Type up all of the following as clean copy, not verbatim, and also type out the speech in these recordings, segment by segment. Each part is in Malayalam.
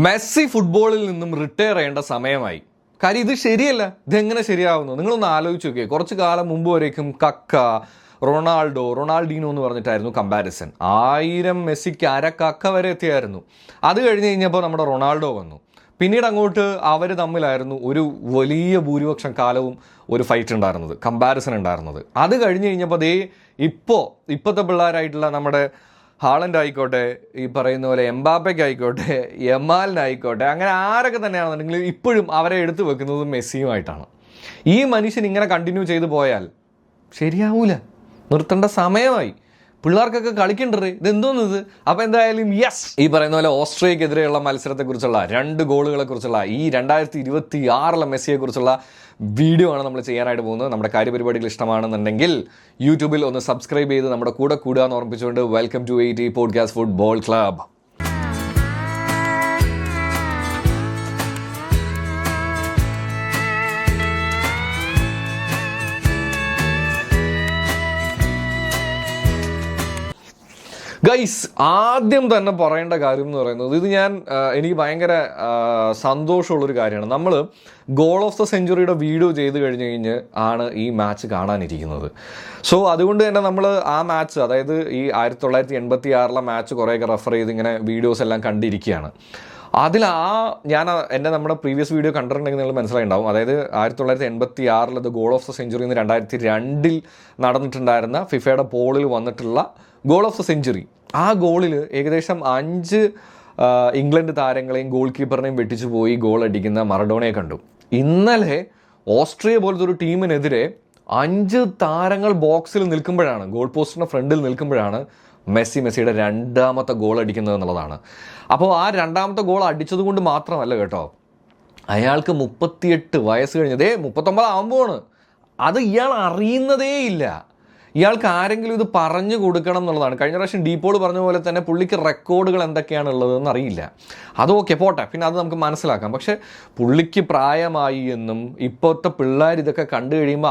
മെസ്സി ഫുട്ബോളിൽ നിന്നും റിട്ടയർ ചെയ്യേണ്ട സമയമായി. കാര്യം ഇത് ശരിയല്ല. ഇതെങ്ങനെ ശരിയാവുന്നു? നിങ്ങളൊന്ന് ആലോചിച്ച് നോക്കിയേ. കുറച്ച് കാലം മുമ്പ് വരേക്കും കക്ക, റൊണാൾഡീനോ എന്ന് പറഞ്ഞിട്ടായിരുന്നു കമ്പാരിസൺ. 1000 മെസ്സിക്ക് കക്ക വരെ എത്തിയായിരുന്നു. അത് കഴിഞ്ഞ് കഴിഞ്ഞപ്പോൾ നമ്മുടെ റൊണാൾഡോ വന്നു. പിന്നീട് അങ്ങോട്ട് അവർ തമ്മിലായിരുന്നു ഒരു വലിയ ഭൂരിപക്ഷം കാലവും ഒരു ഫൈറ്റ് ഉണ്ടായിരുന്നത്, കമ്പാരിസൺ ഉണ്ടായിരുന്നത്. അത് കഴിഞ്ഞ് കഴിഞ്ഞപ്പോൾ ഇപ്പോഴത്തെ പിള്ളേരായിട്ടുള്ള നമ്മുടെ ഹാളൻഡ് ആയിക്കോട്ടെ, ഈ പറയുന്ന പോലെ എംബാപ്പയ്ക്ക് ആയിക്കോട്ടെ, യമാലിനായിക്കോട്ടെ, അങ്ങനെ ആരൊക്കെ തന്നെയാണെന്നുണ്ടെങ്കിൽ ഇപ്പോഴും അവരെ എടുത്തു വെക്കുന്നത് മെസ്സിയുമായിട്ടാണ്. ഈ മനുഷ്യൻ ഇങ്ങനെ കണ്ടിന്യൂ ചെയ്തു പോയാൽ ശരിയാവൂല. നിർത്തേണ്ട സമയമായി. പിള്ളേർക്കൊക്കെ കളിക്കണ്ടേ, ഇതെന്തോന്നിത്? അപ്പോൾ എന്തായാലും ഈ പറയുന്ന പോലെ ഓസ്ട്രിയക്കെതിരെയുള്ള മത്സരത്തെക്കുറിച്ചുള്ള 2 ഗോളുകളെ കുറിച്ചുള്ള ഈ 2026 മെസ്സിയെക്കുറിച്ചുള്ള വീഡിയോ ആണ് നമ്മൾ ചെയ്യാനായിട്ട് പോകുന്നത്. നമ്മുടെ കാര്യപരിപാടികൾ ഇഷ്ടമാണെന്നുണ്ടെങ്കിൽ യൂട്യൂബിൽ ഒന്ന് സബ്സ്ക്രൈബ് ചെയ്ത് നമ്മുടെ കൂടെ കൂടുക എന്ന് ഓർമ്മിപ്പിച്ചുകൊണ്ട് welcome to 80 podcast football club. Guys, ആദ്യം തന്നെ പറയേണ്ട കാര്യം എന്ന് പറയുന്നത്, ഇത് എനിക്ക് ഭയങ്കര സന്തോഷമുള്ളൊരു കാര്യമാണ്. നമ്മൾ ഗോൾ ഓഫ് ദ സെഞ്ച്വറിയുടെ വീഡിയോ ചെയ്ത് കഴിഞ്ഞ് ആണ് ഈ മാച്ച് കാണാനിരിക്കുന്നത്. സോ അതുകൊണ്ട് തന്നെ നമ്മൾ ആ മാച്ച്, അതായത് ഈ 1986 മാച്ച് കുറേയൊക്കെ റെഫർ ചെയ്ത് ഇങ്ങനെ വീഡിയോസ് എല്ലാം കണ്ടിരിക്കുകയാണ്. നമ്മുടെ പ്രീവിയസ് വീഡിയോ കണ്ടിട്ടുണ്ടെങ്കിൽ നിങ്ങൾ മനസ്സിലായിട്ടുണ്ടാവും. അതായത് 1986 ഗോൾ ഓഫ് ദ സെഞ്ച്വറി 2002 നടന്നിട്ടുണ്ടായിരുന്ന ഫിഫയുടെ പോളിൽ വന്നിട്ടുള്ള ഗോൾ ഓഫ് ദ സെഞ്ച്വറി. ആ ഗോളിൽ ഏകദേശം 5 ഇംഗ്ലണ്ട് താരങ്ങളെയും ഗോൾ കീപ്പറിനെയും വെട്ടിച്ചു പോയി ഗോൾ അടിക്കുന്ന മറഡോണയെ കണ്ടു. ഇന്നലെ ഓസ്ട്രിയ പോലത്തെ ഒരു ടീമിനെതിരെ 5 താരങ്ങൾ ബോക്സിൽ നിൽക്കുമ്പോഴാണ്, ഗോൾ പോസ്റ്റിൻ്റെ ഫ്രണ്ടിൽ നിൽക്കുമ്പോഴാണ് മെസ്സിയുടെ 2ാമത്തെ ഗോൾ അടിക്കുന്നത് എന്നുള്ളതാണ്. അപ്പോൾ ആ 2ാമത്തെ ഗോൾ അടിച്ചത് കൊണ്ട് മാത്രമല്ല കേട്ടോ, അയാൾക്ക് 38 വയസ്സ് കഴിഞ്ഞതേ 39 ആകുമ്പോഴാണ്. അത് ഇയാൾ അറിയുന്നതേ ഇല്ല. ഇയാൾക്ക് ആരെങ്കിലും ഇത് പറഞ്ഞു കൊടുക്കണം എന്നുള്ളതാണ്. കഴിഞ്ഞ പ്രാവശ്യം ഡീപോൾ പറഞ്ഞ പോലെ തന്നെ പുള്ളിക്ക് റെക്കോർഡുകൾ എന്തൊക്കെയാണുള്ളതെന്ന് അറിയില്ല. അതൊക്കെ പോട്ടെ, പിന്നെ അത് നമുക്ക് മനസ്സിലാക്കാം. പക്ഷേ പുള്ളിക്ക് പ്രായമായി എന്നും ഇപ്പോഴത്തെ പിള്ളേർ ഇതൊക്കെ കണ്ടു കഴിയുമ്പോൾ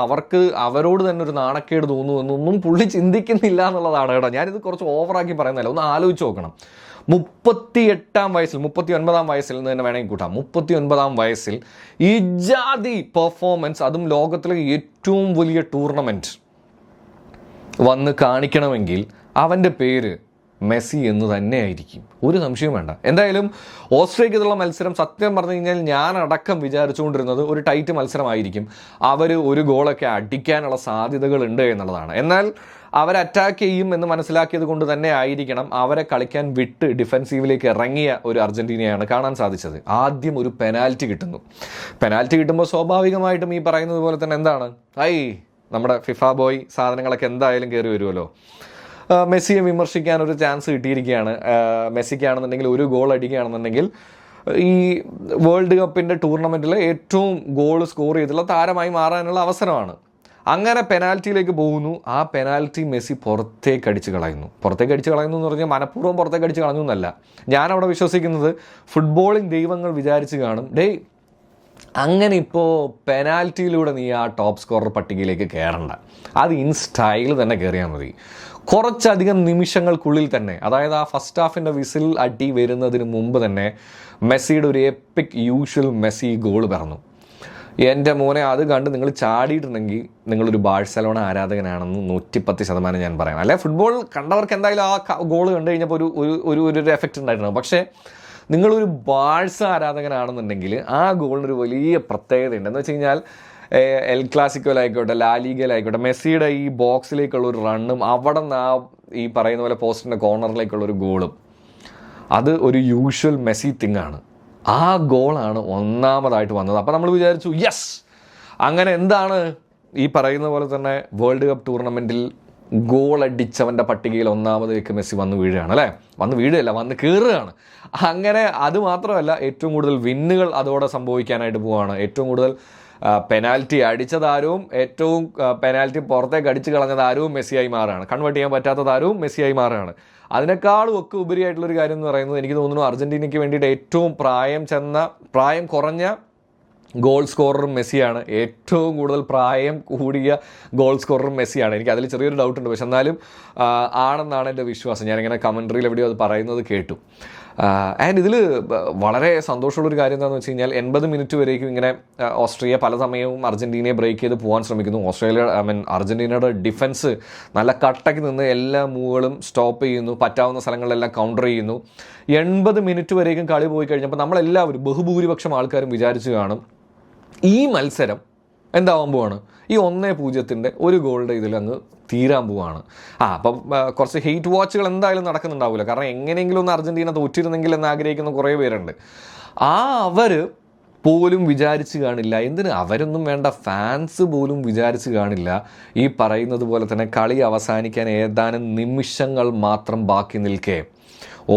അവരോട് തന്നെ ഒരു നാണക്കേട് തോന്നുമെന്നൊന്നും പുള്ളി ചിന്തിക്കുന്നില്ല എന്നുള്ളതാണ് കേട്ടോ. ഞാനിത് കുറച്ച് ഓവറാക്കി പറയുന്നതല്ല, ഒന്ന് ആലോചിച്ച് നോക്കണം. 38 വയസ്സിൽ, 39 വയസ്സിൽ നിന്ന് തന്നെ വേണമെങ്കിൽ കൂട്ടാം, 39 വയസ്സിൽ ഈ ജാതി പെർഫോമൻസ്, അതും ലോകത്തിലെ ഏറ്റവും വലിയ ടൂർണമെൻറ്റ് വന്ന് കാണിക്കണമെങ്കിൽ അവൻ്റെ പേര് മെസ്സി എന്ന് തന്നെ ആയിരിക്കും, ഒരു സംശയവും വേണ്ട. എന്തായാലും ഓസ്ട്രിയക്കെതിരെയുള്ള മത്സരം സത്യം പറഞ്ഞു കഴിഞ്ഞാൽ ഞാൻ അടക്കം വിചാരിച്ചുകൊണ്ടിരുന്നത് ഒരു ടൈറ്റ് മത്സരമായിരിക്കും. അവർ ഒരു ഗോളൊക്കെ അടിക്കാനുള്ള സാധ്യതകളുണ്ട് എന്നുള്ളതാണ്. എന്നാൽ അവർ അറ്റാക്ക് ചെയ്യും എന്ന് മനസ്സിലാക്കിയത് കൊണ്ട് തന്നെ ആയിരിക്കണം അവരെ കളിക്കാൻ വിട്ട് ഡിഫെൻസീവിലേക്ക് ഇറങ്ങിയ ഒരു അർജന്റീനയാണ് കാണാൻ സാധിച്ചത്. ആദ്യം ഒരു പെനാൽറ്റി കിട്ടുന്നു. പെനാൽറ്റി കിട്ടുമ്പോൾ സ്വാഭാവികമായിട്ടും ഈ പറയുന്നത് പോലെ തന്നെ എന്താണ്, നമ്മുടെ ഫിഫ ബോയ് സാധനങ്ങളൊക്കെ എന്തായാലും കയറി വരുമല്ലോ. മെസ്സിയെ വിമർശിക്കാൻ ഒരു ചാൻസ് കിട്ടിയിരിക്കുകയാണ്. മെസ്സിക്കാണെന്നുണ്ടെങ്കിൽ ഒരു ഗോൾ അടിക്കുകയാണെന്നുണ്ടെങ്കിൽ ഈ വേൾഡ് കപ്പിൻ്റെ ടൂർണമെൻറ്റിൽ ഏറ്റവും ഗോൾ സ്കോർ ചെയ്തിട്ടുള്ള താരമായി മാറാനുള്ള അവസരമാണ്. അങ്ങനെ പെനാൽറ്റിയിലേക്ക് പോകുന്നു. ആ പെനാൽറ്റി മെസ്സി പുറത്തേക്ക് അടിച്ച് കളയുന്നു എന്ന് പറഞ്ഞാൽ മനഃപൂർവ്വം പുറത്തേക്ക് അടിച്ച് കളഞ്ഞു എന്നല്ല. ഞാനവിടെ വിശ്വസിക്കുന്നത് ഫുട്ബോളിംഗ് ദൈവങ്ങൾ വിചാരിച്ച് കാണും, അങ്ങനെ ഇപ്പോൾ പെനാൽറ്റിയിലൂടെ നീ ആ ടോപ്പ് സ്കോറർ പട്ടികയിലേക്ക് കയറണ്ട, അത് ഇൻ സ്റ്റൈൽ തന്നെ കയറിയാൽ മതി. കുറച്ചധികം നിമിഷങ്ങൾക്കുള്ളിൽ തന്നെ, അതായത് ആ ഫസ്റ്റ് ഹാഫിൻ്റെ വിസിൽ അടി വരുന്നതിന് മുമ്പ് തന്നെ മെസ്സിയുടെ ഒരു എപ്പിക് യൂഷ്വൽ മെസ്സി ഗോൾ പറഞ്ഞു. എൻ്റെ മോനെ, അത് കണ്ട് നിങ്ങൾ ചാടിയിട്ടുണ്ടെങ്കിൽ നിങ്ങളൊരു ബാഴ്സലോണ ആരാധകനാണെന്ന് 110% ഞാൻ പറയാം. അല്ലെ, ഫുട്ബോൾ കണ്ടവർക്ക് എന്തായാലും ആ ഗോൾ കണ്ടു കഴിഞ്ഞപ്പോൾ ഒരു എഫക്റ്റ് ഉണ്ടായിട്ടുണ്ടാകും. പക്ഷേ നിങ്ങളൊരു ബാഴ്സ ആരാധകനാണെന്നുണ്ടെങ്കിൽ ആ ഗോളിനൊരു വലിയ പ്രത്യേകതയുണ്ട്. എന്ന് വെച്ച് കഴിഞ്ഞാൽ എൽ ക്ലാസിക്കോയിലായിക്കോട്ടെ, ലാ ലീഗയിലായിക്കോട്ടെ, മെസ്സിയുടെ ഈ ബോക്സിലേക്കുള്ള ഒരു റണ്ണും അവിടെ നിന്ന് ഈ പറയുന്ന പോലെ പോസ്റ്റിൻ്റെ കോർണറിലേക്കുള്ളൊരു ഗോളും, അത് ഒരു യൂഷ്വൽ മെസ്സി തിങ്ങാണ്. ആ ഗോളാണ് ഒന്നാമതായിട്ട് വന്നത്. അപ്പോൾ നമ്മൾ വിചാരിച്ചു അങ്ങനെ എന്താണ് ഈ പറയുന്ന പോലെ തന്നെ വേൾഡ് കപ്പ് ടൂർണമെൻറ്റിൽ ഗോൾ അടിച്ചവൻ്റെ പട്ടികയിൽ ഒന്നാമതേക്ക് മെസ്സി വന്ന് കയറുകയാണ്. അങ്ങനെ അത് മാത്രമല്ല, ഏറ്റവും കൂടുതൽ വിന്നുകൾ അതോടെ സംഭവിക്കാനായിട്ട് പോവുകയാണ്. ഏറ്റവും കൂടുതൽ പെനാൽറ്റി അടിച്ചതാരവും ഏറ്റവും പെനാൽറ്റി പുറത്തേക്ക് അടിച്ച് കളഞ്ഞതാരവും മെസ്സിയായി മാറുകയാണ്. കൺവേർട്ട് ചെയ്യാൻ പറ്റാത്തതാരവും മെസ്സിയായി മാറുകയാണ്. അതിനേക്കാളും ഒക്കെ ഉപരിയായിട്ടുള്ളൊരു കാര്യം എന്ന് പറയുന്നത്, എനിക്ക് തോന്നുന്നു അർജന്റീനയ്ക്ക് വേണ്ടിയിട്ട് ഏറ്റവും പ്രായം കുറഞ്ഞ ഗോൾ സ്കോററും മെസ്സിയാണ്. ഏറ്റവും കൂടുതൽ പ്രായം കൂടിയ ഗോൾ സ്കോററും മെസ്സിയാണ്. എനിക്ക് അതിൽ ചെറിയൊരു ഡൗട്ടുണ്ട്, പക്ഷെ എന്നാലും ആണെന്നാണ് എൻ്റെ വിശ്വാസം. ഞാനിങ്ങനെ കമൻട്രിയിൽ എവിടെയോ അത് പറയുന്നത് കേട്ടു. ആൻഡ് ഇതിൽ വളരെ സന്തോഷമുള്ളൊരു കാര്യം എന്താണെന്ന് വെച്ച് കഴിഞ്ഞാൽ 80 മിനിറ്റ് വരേക്കും ഇങ്ങനെ ഓസ്ട്രിയ പല സമയവും അർജൻറ്റീനയെ ബ്രേക്ക് ചെയ്ത് പോകാൻ ശ്രമിക്കുന്നു. അർജൻറ്റീനയുടെ ഡിഫൻസ് നല്ല കട്ടയ്ക്ക് നിന്ന് എല്ലാ മൂവുകളും സ്റ്റോപ്പ് ചെയ്യുന്നു, പറ്റാവുന്ന സ്ഥലങ്ങളിലെല്ലാം കൗണ്ടർ ചെയ്യുന്നു. 80 മിനിറ്റ് വരേക്കും കളി പോയി കഴിഞ്ഞപ്പോൾ നമ്മളെല്ലാവരും ബഹുഭൂരിപക്ഷം ആൾക്കാരും വിചാരിച്ചു കാണും ഈ മത്സരം എന്താവാൻ പോവാണ്, ഈ 1-0 ഒരു ഗോളിൻ്റെ ഇതിലങ്ങ് തീരാൻ പോവാണ്. അപ്പം കുറച്ച് ഹെയ്റ്റ് വാച്ചുകൾ എന്തായാലും നടക്കുന്നുണ്ടാവില്ല, കാരണം എങ്ങനെയെങ്കിലും ഒന്ന് അർജൻറ്റീന തോറ്റിരുന്നെങ്കിൽ എന്ന് ആഗ്രഹിക്കുന്ന കുറേ പേരുണ്ട്. അവർ പോലും വിചാരിച്ച് കാണില്ല, എന്തിന് അവരൊന്നും വേണ്ട, ഫാൻസ് പോലും വിചാരിച്ച് കാണില്ല ഈ പറയുന്നത് പോലെ തന്നെ കളി അവസാനിക്കാൻ ഏതാനും നിമിഷങ്ങൾ മാത്രം ബാക്കി നിൽക്കെ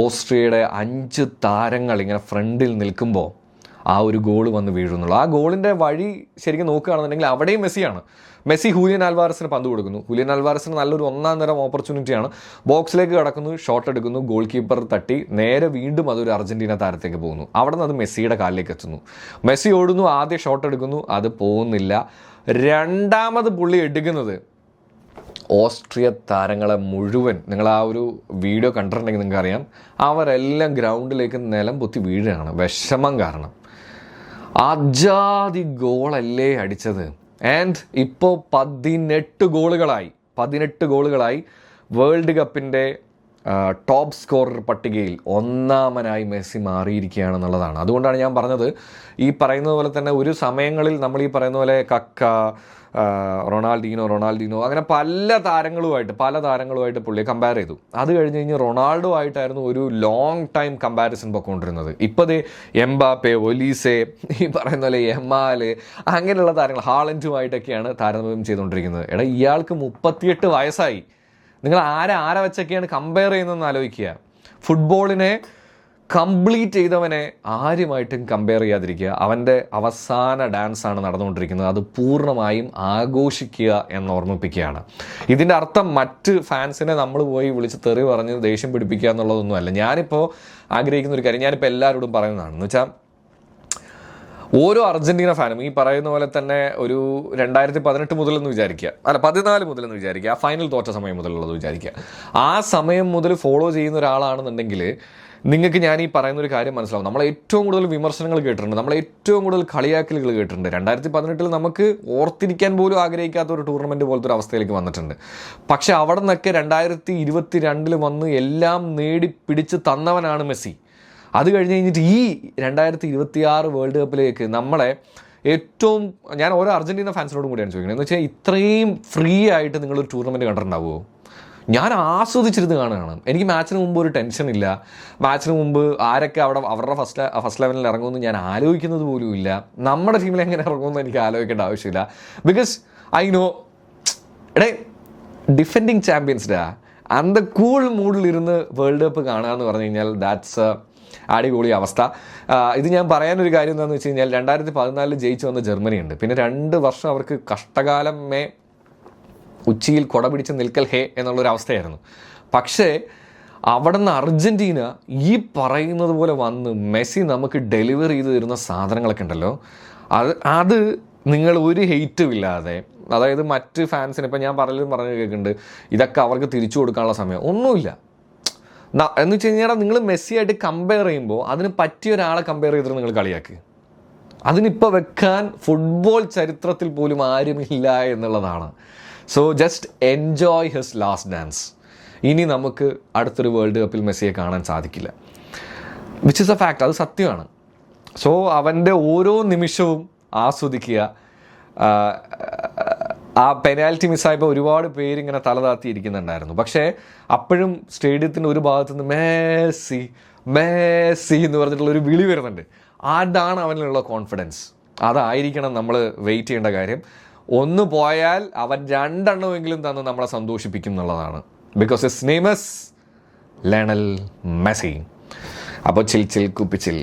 ഓസ്ട്രിയയുടെ 5 താരങ്ങൾ ഇങ്ങനെ ഫ്രണ്ടിൽ നിൽക്കുമ്പോൾ ആ ഒരു ഗോൾ വന്ന് വീഴുന്നുള്ളൂ. ആ ഗോളിൻ്റെ വഴി ശരിക്കും നോക്കുകയാണെന്നുണ്ടെങ്കിൽ അവിടെയും മെസ്സി ഹൂലിയൻ ആൽവാരസിന് പന്ത് കൊടുക്കുന്നു. ഹൂലിയൻ ആൽവാരസിന് നല്ലൊരു 1-ാം തരം ഓപ്പർച്യൂണിറ്റിയാണ്. ബോക്സിലേക്ക് കടക്കുന്നു, ഷോട്ട് എടുക്കുന്നു, ഗോൾ കീപ്പർ തട്ടി നേരെ വീണ്ടും അതൊരു അർജൻറ്റീന താരത്തേക്ക് പോകുന്നു. അവിടെ നിന്ന് അത് മെസ്സിയുടെ കാലിലേക്ക് എത്തുന്നു. മെസ്സി ഓടുന്നു, ആദ്യം ഷോട്ട് എടുക്കുന്നു, അത് പോകുന്നില്ല. രണ്ടാമത് പുള്ളി എടുക്കുന്നത് ഓസ്ട്രിയ താരങ്ങളെ മുഴുവൻ, നിങ്ങൾ ആ ഒരു വീഡിയോ കണ്ടിട്ടുണ്ടെങ്കിൽ നിങ്ങൾക്ക് അറിയാം, അവരെല്ലാം ഗ്രൗണ്ടിലേക്ക് നിലം പൊത്തി വീഴുകയാണ് വിഷമം കാരണം. അജാതി ഗോളല്ലേ അടിച്ചത്. ആൻഡ് ഇപ്പോൾ 18 ഗോളുകളായി വേൾഡ് കപ്പിൻ്റെ ടോപ്പ് സ്കോറർ പട്ടികയിൽ 1-ാമനായി മെസ്സി മാറിയിരിക്കുകയാണെന്നുള്ളതാണ്. അതുകൊണ്ടാണ് ഞാൻ പറഞ്ഞത്, ഈ പറയുന്നത് പോലെ തന്നെ ഒരു സമയങ്ങളിൽ നമ്മൾ ഈ പറയുന്ന പോലെ റൊണാൾഡീനോ അങ്ങനെ പല താരങ്ങളുമായിട്ട് പുള്ളിയെ കമ്പയർ ചെയ്തു. അത് കഴിഞ്ഞ് റൊണാൾഡോ ആയിട്ടായിരുന്നു ഒരു ലോങ് ടൈം കമ്പാരിസൺ പൊയ്ക്കൊണ്ടിരുന്നത്. ഇപ്പോൾ എംബാപ്പെ, ഒലീസെ, ഈ പറയുന്ന പോലെ യമാല്, അങ്ങനെയുള്ള താരങ്ങൾ ഹാളൻഡുമായിട്ടൊക്കെയാണ് താരതമ്യം ചെയ്തുകൊണ്ടിരിക്കുന്നത്. ഇയാൾക്ക് 38 വയസ്സായി. നിങ്ങൾ ആരെ വെച്ചൊക്കെയാണ് കമ്പയർ ചെയ്യുന്നതെന്ന് ആലോചിക്കുക. ഫുട്ബോളിനെ കംപ്ലീറ്റ് ചെയ്തവനെ ആരുമായിട്ടും കമ്പയർ ചെയ്യാതിരിക്കുക. അവൻ്റെ അവസാന ഡാൻസാണ് നടന്നുകൊണ്ടിരിക്കുന്നത്, അത് പൂർണ്ണമായും ആഘോഷിക്കുക എന്ന് ഓർമ്മിപ്പിക്കുകയാണ്. ഇതിൻ്റെ അർത്ഥം മറ്റ് ഫാൻസിനെ നമ്മൾ പോയി വിളിച്ച് തെറി പറഞ്ഞ് ദേഷ്യം പിടിപ്പിക്കുക എന്നുള്ളതൊന്നുമല്ല. ഞാനിപ്പോൾ ആഗ്രഹിക്കുന്ന ഒരു കാര്യം ഞാനിപ്പോൾ എല്ലാവരോടും പറയുന്നതാണ്, എന്ന് വെച്ചാൽ ഓരോ അർജൻറ്റീന ഫാനും ഈ പറയുന്ന പോലെ തന്നെ ഒരു 2018 മുതലെന്ന് വിചാരിക്കുക, 14 മുതലെന്ന് വിചാരിക്കുക, ആ ഫൈനൽ തോറ്റ സമയം മുതലുള്ളത് വിചാരിക്കുക. ആ സമയം മുതൽ ഫോളോ ചെയ്യുന്ന ഒരാളാണെന്നുണ്ടെങ്കിൽ നിങ്ങൾക്ക് ഞാൻ ഈ പറയുന്ന ഒരു കാര്യം മനസ്സിലാവും. നമ്മൾ ഏറ്റവും കൂടുതൽ വിമർശനങ്ങൾ കേട്ടിട്ടുണ്ട്, നമ്മൾ ഏറ്റവും കൂടുതൽ കളിയാക്കലുകൾ കേട്ടിട്ടുണ്ട്. 2018 നമുക്ക് ഓർത്തിരിക്കാൻ പോലും ആഗ്രഹിക്കാത്ത ഒരു ടൂർണമെൻറ്റ് പോലത്തെ ഒരു അവസ്ഥയിലേക്ക് വന്നിട്ടുണ്ട്. പക്ഷെ അവിടെ നിന്നൊക്കെ 2022 വന്ന് എല്ലാം നേടി പിടിച്ച് തന്നവനാണ് മെസ്സി. അത് കഴിഞ്ഞിട്ട് ഈ 2026 വേൾഡ് കപ്പിലേക്ക് നമ്മളെ ഏറ്റവും, ഞാൻ ഓരോ അർജൻറ്റീന ഫാൻസിനോടും കൂടിയാണ് ചോദിക്കുന്നത്, എന്ന് വെച്ചാൽ ഇത്രയും ഫ്രീ ആയിട്ട് നിങ്ങളൊരു ടൂർണമെൻറ്റ് കണ്ടിട്ടുണ്ടാവുമോ? ഞാൻ ആസ്വദിച്ചിരുന്ന് കാണുകയാണ്. എനിക്ക് മാച്ചിന് മുമ്പ് ഒരു ടെൻഷൻ ഇല്ല. മാച്ചിന് മുമ്പ് ആരൊക്കെ അവരുടെ ഫസ്റ്റ് ലെവലിൽ ഇറങ്ങുമെന്ന് ഞാൻ ആലോചിക്കുന്നത് പോലും ഇല്ല. നമ്മുടെ ടീമിൽ എങ്ങനെ ഇറങ്ങുമെന്ന് എനിക്ക് ആലോചിക്കേണ്ട ആവശ്യമില്ല. ബിക്കോസ് ഐ നോ ഡിഫെൻഡിങ് ചാമ്പ്യൻസ്ഡാ അന്ത കൂൾ മൂഡിലിരുന്ന് വേൾഡ് കപ്പ് കാണുക എന്ന് പറഞ്ഞു കഴിഞ്ഞാൽ ദാറ്റ്സ് അടിപൊളി അവസ്ഥ. ഇത് ഞാൻ പറയാനൊരു കാര്യം എന്താണെന്ന് വെച്ച് കഴിഞ്ഞാൽ 2014 ജയിച്ചു വന്ന ജർമ്മനിയുണ്ട്. പിന്നെ 2 വർഷം അവർക്ക് കഷ്ടകാലമേ ഉച്ചിയിൽ കൊട പിടിച്ച് നിൽക്കൽ ഹേ എന്നുള്ളൊരവസ്ഥയായിരുന്നു. പക്ഷേ അവിടെ നിന്ന് അർജൻറ്റീന ഈ പറയുന്നത് പോലെ വന്ന് മെസ്സി നമുക്ക് ഡെലിവർ ചെയ്ത് തരുന്ന സാധനങ്ങളൊക്കെ ഉണ്ടല്ലോ, അത് നിങ്ങൾ ഒരു ഹെയ്റ്റും ഇല്ലാതെ, അതായത് മറ്റ് ഫാൻസിന് ഇപ്പം ഞാൻ പറഞ്ഞു കേൾക്കുന്നുണ്ട് ഇതൊക്കെ അവർക്ക് തിരിച്ചു കൊടുക്കാനുള്ള സമയം ഒന്നുമില്ല എന്ന് വെച്ച് കഴിഞ്ഞാൽ നിങ്ങൾ മെസ്സിയായിട്ട് കമ്പയർ ചെയ്യുമ്പോൾ അതിന് പറ്റിയ ഒരാളെ കമ്പയർ ചെയ്തിട്ട് നിങ്ങൾ കളിയാക്കുക. അതിനിപ്പോൾ വെക്കാൻ ഫുട്ബോൾ ചരിത്രത്തിൽ പോലും ആരുമില്ല എന്നുള്ളതാണ്. So just enjoy his last dance. ഇനി നമുക്ക് അടുത്തൊരു വേൾഡ് കപ്പിൽ മെസ്സിയെ കാണാൻ സാധിക്കില്ല, വിച്ച് ഇസ് എ ഫാക്ട്, അത് സത്യമാണ്. സോ അവൻ്റെ ഓരോ നിമിഷവും ആസ്വദിക്കുക. ആ പെനാൽറ്റി മിസ്സായപ്പോൾ ഒരുപാട് പേരിങ്ങനെ തലതാത്തിയിരിക്കുന്നുണ്ടായിരുന്നു. പക്ഷേ അപ്പോഴും സ്റ്റേഡിയത്തിൻ്റെ ഒരു ഭാഗത്തുനിന്ന് മേസി മേസി എന്ന് പറഞ്ഞിട്ടുള്ളൊരു വിളി വരുന്നുണ്ട്. അതാണ് അവനിലുള്ള കോൺഫിഡൻസ്. അതായിരിക്കണം നമ്മൾ വെയിറ്റ് ചെയ്യേണ്ട കാര്യം. ഒന്ന് പോയാൽ അവൻ 2 എണ്ണമെങ്കിലും തന്ന് നമ്മളെ സന്തോഷിപ്പിക്കും എന്നുള്ളതാണ്. Because his name is Lionel Messi. അപ്പോൾ ചിൽ കുപ്പിച്ചിൽ.